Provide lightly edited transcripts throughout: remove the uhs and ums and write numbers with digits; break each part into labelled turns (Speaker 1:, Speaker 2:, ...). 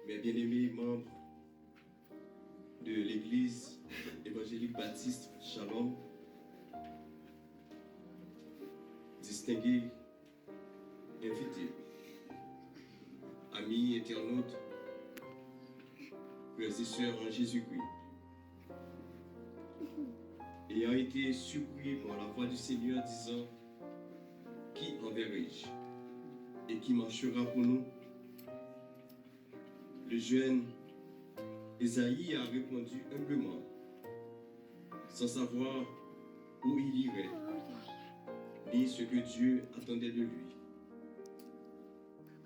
Speaker 1: mes bien-aimés membres de l'Église évangélique baptiste Shalom, distingués invités, amis internautes, frères et sœurs en Jésus-Christ, ayant été surpris par la voix du Seigneur disant « Qui enverrai-je et qui marchera pour nous ?» Le jeune Ésaïe a répondu humblement, sans savoir où il irait, ni ce que Dieu attendait de lui.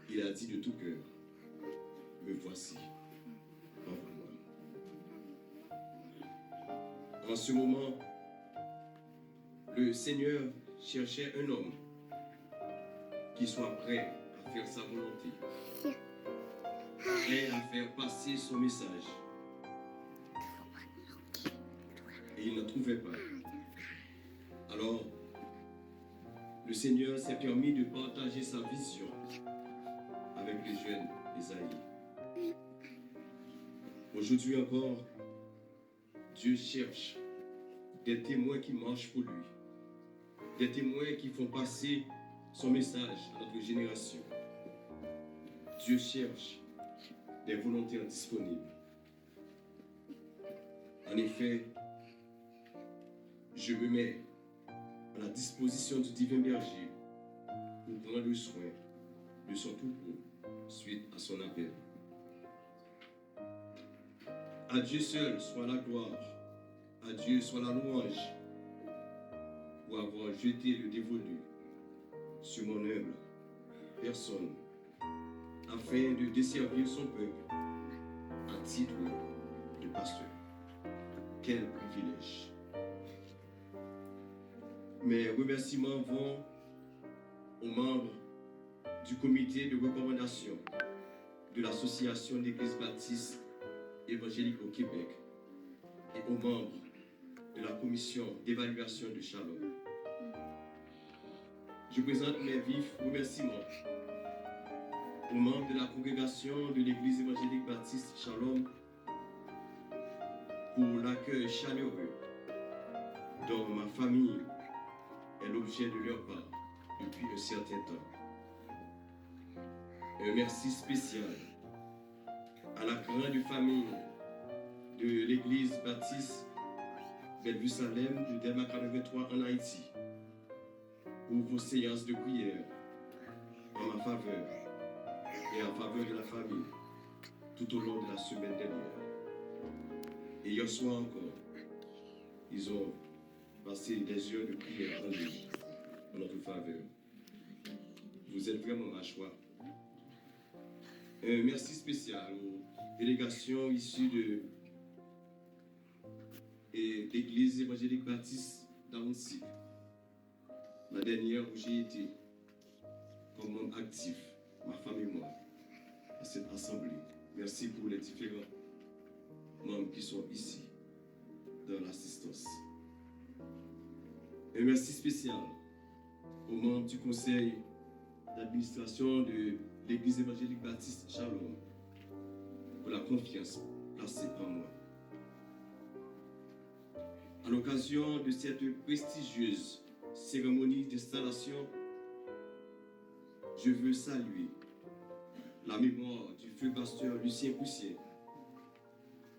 Speaker 1: Il a dit de tout cœur, « Me voici, envoie-moi. » En ce moment, le Seigneur cherchait un homme qui soit prêt à faire sa volonté, prêt à faire passer son message. Et il ne trouvait pas. Alors, le Seigneur s'est permis de partager sa vision avec le jeune Ésaïe. Aujourd'hui encore, Dieu cherche des témoins qui marchent pour lui, des témoins qui font passer son message à notre génération. Dieu cherche des volontaires disponibles. En effet, je me mets à la disposition du divin berger pour prendre soin de son troupeau suite à son appel. À Dieu seul soit la gloire, à Dieu soit la louange pour avoir jeté le dévolu sur mon humble personne afin de desservir son peuple à titre de pasteur. Quel privilège! Mes remerciements vont aux membres du comité de recommandation de l'Association d'Église baptiste évangélique au Québec et aux membres de la commission d'évaluation de Shalom. Je présente mes vifs remerciements aux membres de la congrégation de l'Église évangélique baptiste Shalom pour l'accueil chaleureux dont ma famille est l'objet de leur part depuis un certain temps. Un merci spécial à la grande famille de l'Église baptiste Bellevue Salem de Delma 83 en Haïti pour vos séances de prière en ma faveur et en faveur de la famille tout au long de la semaine dernière. Et hier soir encore, ils ont passé des heures de prière en ligne en notre faveur. Vous êtes vraiment ma joie. Un merci spécial aux délégations issues de l'Église évangélique baptiste d'Aroncy, la dernière où j'ai été comme membre actif, ma femme et moi, à cette assemblée. Merci pour les différents membres qui sont ici dans l'assistance. Un merci spécial aux membres du conseil d'administration de l'Église évangélique baptiste Shalom pour la confiance placée en moi. À l'occasion de cette prestigieuse cérémonie d'installation, je veux saluer la mémoire du feu pasteur Lucien Poussier,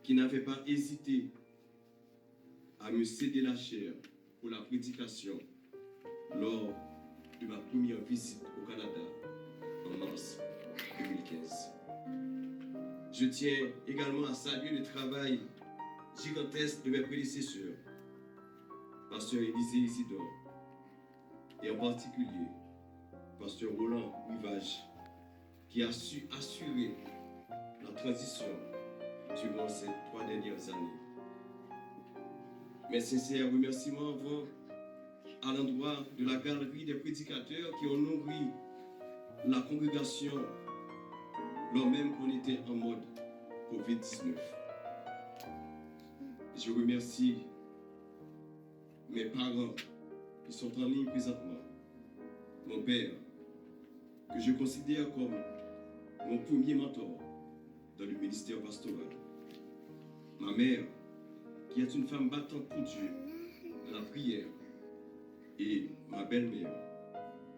Speaker 1: qui n'avait pas hésité à me céder la chair pour la prédication lors de ma première visite au Canada en mars 2015. Je tiens également à saluer le travail gigantesque de mes prédécesseurs, pasteur Élisée Isidore, et en particulier pasteur Roland Rivage, qui a su assurer la transition durant ces 3 dernières années. Mes sincères remerciements vont à l'endroit de la galerie des prédicateurs qui ont nourri la congrégation lors même qu'on était en mode COVID-19. Je remercie mes parents qui sont en ligne présentement. Mon père, que je considère comme mon premier mentor dans le ministère pastoral. Ma mère, qui est une femme battante pour Dieu dans la prière, et ma belle-mère,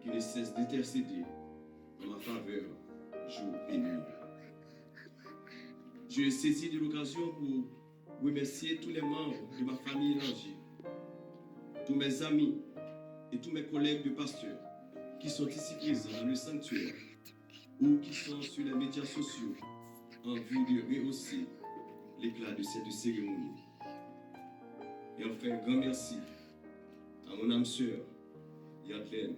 Speaker 1: qui ne cesse d'intercéder en ma faveur jour et nuit. Je saisis de l'occasion pour remercier tous les membres de ma famille élargie, tous mes amis et tous mes collègues de pasteurs qui sont ici présents dans le sanctuaire ou qui sont sur les médias sociaux en vue de rehausser l'éclat de cette cérémonie. Et enfin, un grand merci à mon âme sœur, Yadlène,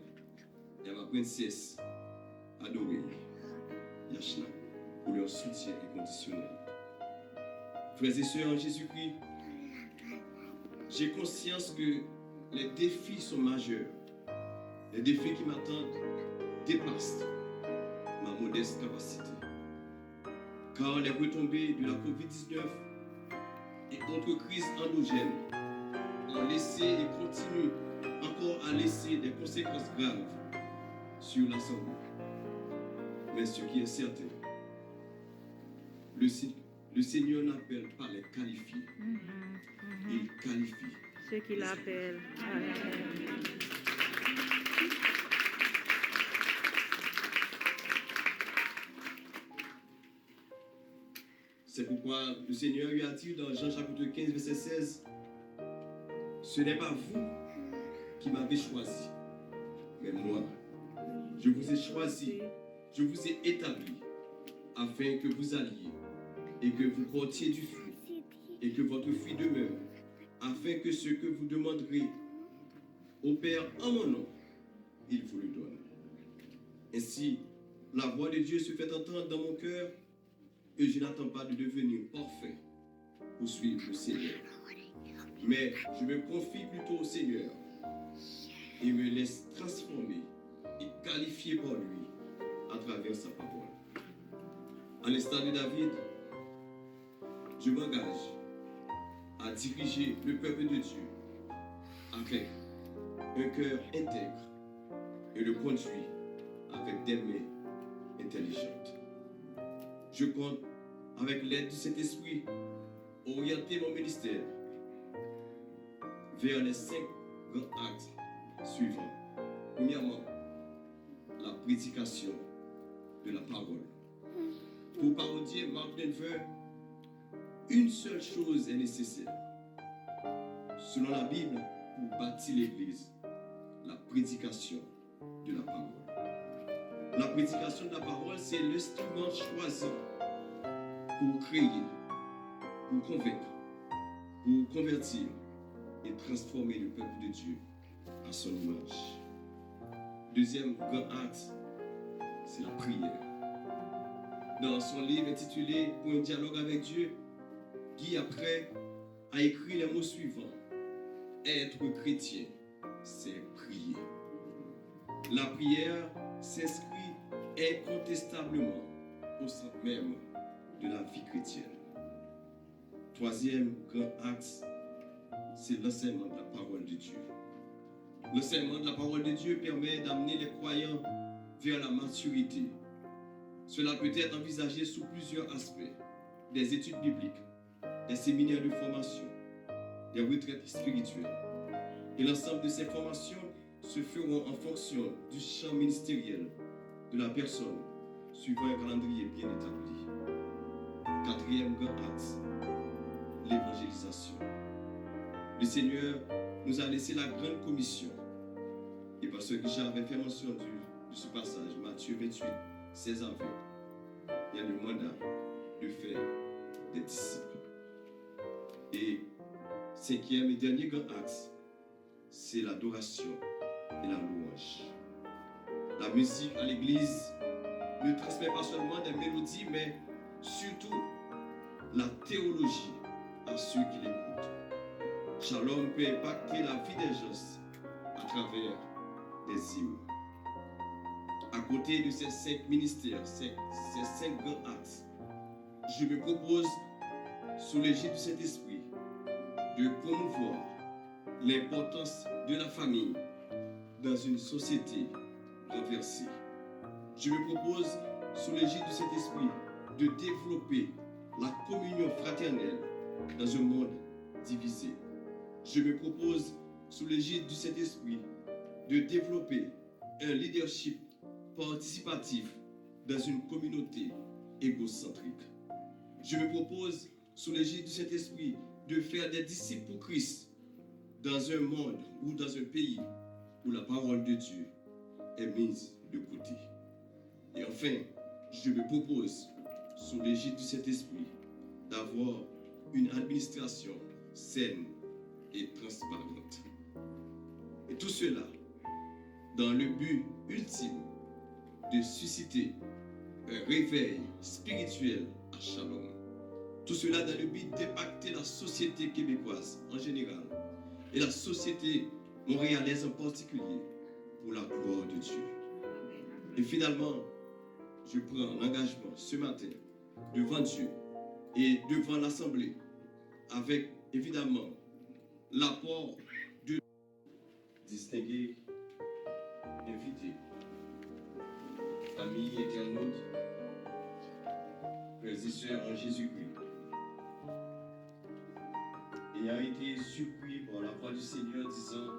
Speaker 1: et à ma princesse adorée, Yachna, pour leur soutien inconditionnel. Frères et sœurs en Jésus-Christ, j'ai conscience que les défis sont majeurs. Les défis qui m'attendent dépassent ma modeste capacité. Car les retombées de la COVID-19 et autres crises endogènes ont laissé et continuent encore à laisser des conséquences graves sur la santé. Mais ce qui est certain, le Seigneur n'appelle pas les qualifiés. Il qualifie
Speaker 2: ceux qui l'appellent.
Speaker 1: C'est pourquoi le Seigneur lui a dit dans Jean chapitre 15, verset 16, « Ce n'est pas vous qui m'avez choisi, mais moi. Je vous ai choisi, je vous ai établi, afin que vous alliez et que vous portiez du fruit, et que votre fruit demeure, afin que ce que vous demanderez au Père en mon nom, il vous le donne. Ainsi, la voix de Dieu se fait entendre dans mon cœur, et je n'attends pas de devenir parfait pour suivre le Seigneur. Mais je me confie plutôt au Seigneur et me laisse transformer et qualifier par lui à travers sa parole. À l'instar de David, je m'engage à diriger le peuple de Dieu avec un cœur intègre et le conduire avec des mains intelligentes. Je compte, avec l'aide de cet esprit, orienter mon ministère vers les 5 grands actes suivants. Premièrement, la prédication de la parole. Pour parodier Mark Denver, une seule chose est nécessaire, selon la Bible, pour bâtir l'Église, la prédication de la parole. La prédication de la parole, c'est l'instrument choisi pour créer, pour convaincre, pour convertir et transformer le peuple de Dieu à son image. Deuxième grand acte, c'est la prière. Dans son livre intitulé « Pour un dialogue avec Dieu », Guy après a écrit les mots suivants. Être chrétien, c'est prier. La prière s'inscrit incontestablement au centre même de la vie chrétienne. Troisième grand axe, c'est l'enseignement de la parole de Dieu. L'enseignement de la parole de Dieu permet d'amener les croyants vers la maturité. Cela peut être envisagé sous plusieurs aspects. Des études bibliques, des séminaires de formation, des retraites spirituelles. Et l'ensemble de ces formations se feront en fonction du champ ministériel de la personne, suivant un calendrier bien établi. Quatrième grand axe, l'évangélisation. Le Seigneur nous a laissé la grande commission. Et parce que j'avais fait mention de ce passage, Matthieu 28, 16 à 20, il y a le mandat de faire des disciples. Et cinquième et dernier grand axe, c'est l'adoration et la louange. La musique à l'église ne transmet pas seulement des mélodies, mais surtout la théologie à ceux qui l'écoutent. Shalom peut impacter la vie des gens à travers des hymnes. À côté de ces 5 ministères, ces 5 grands axes, je me propose, sous l'égide de cet esprit, de promouvoir l'importance de la famille dans une société renversée. Je me propose, sous l'égide de cet esprit, de développer la communion fraternelle dans un monde divisé. Je me propose, sous l'égide du Saint-Esprit, de développer un leadership participatif dans une communauté égocentrique. Je me propose, sous l'égide du Saint-Esprit, de faire des disciples pour Christ dans un monde ou dans un pays où la parole de Dieu est mise de côté. Et enfin, je me propose, sous l'égide du Saint-Esprit, d'avoir une administration saine et transparente. Et tout cela dans le but ultime de susciter un réveil spirituel à Shalom. Tout cela dans le but d'impacter la société québécoise en général et la société montréalaise en particulier pour la gloire de Dieu. Et finalement, je prends l'engagement ce matin devant Dieu et devant l'Assemblée avec évidemment l'apport de distingués invités, amis internautes, frères et sœurs en Jésus-Christ, ayant été surpris par la voix du Seigneur disant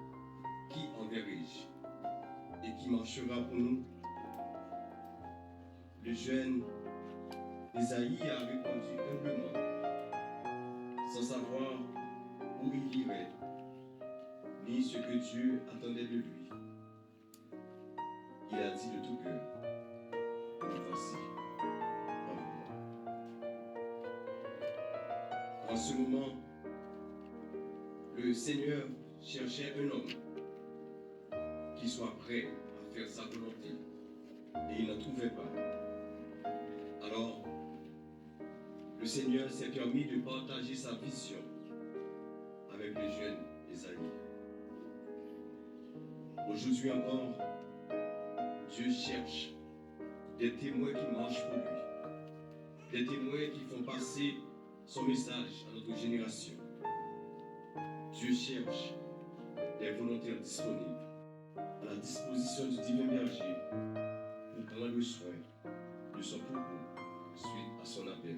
Speaker 1: « Qui enverrai-je et qui marchera pour nous ?» Le jeune Esaïe a répondu humblement, sans savoir où il irait, ni ce que Dieu attendait de lui. Il a dit de tout cœur, me voici, envoie-moi. En ce moment, le Seigneur cherchait un homme qui soit prêt à faire sa volonté, et il n'en trouvait pas. Alors, le Seigneur s'est permis de partager sa vision avec le jeune Esaïe. Aujourd'hui encore, Dieu cherche des témoins qui marchent pour lui, des témoins qui font passer son message à notre génération. Dieu cherche des volontaires disponibles, à la disposition du divin berger pour prendre soin de son troupeau suite à son appel.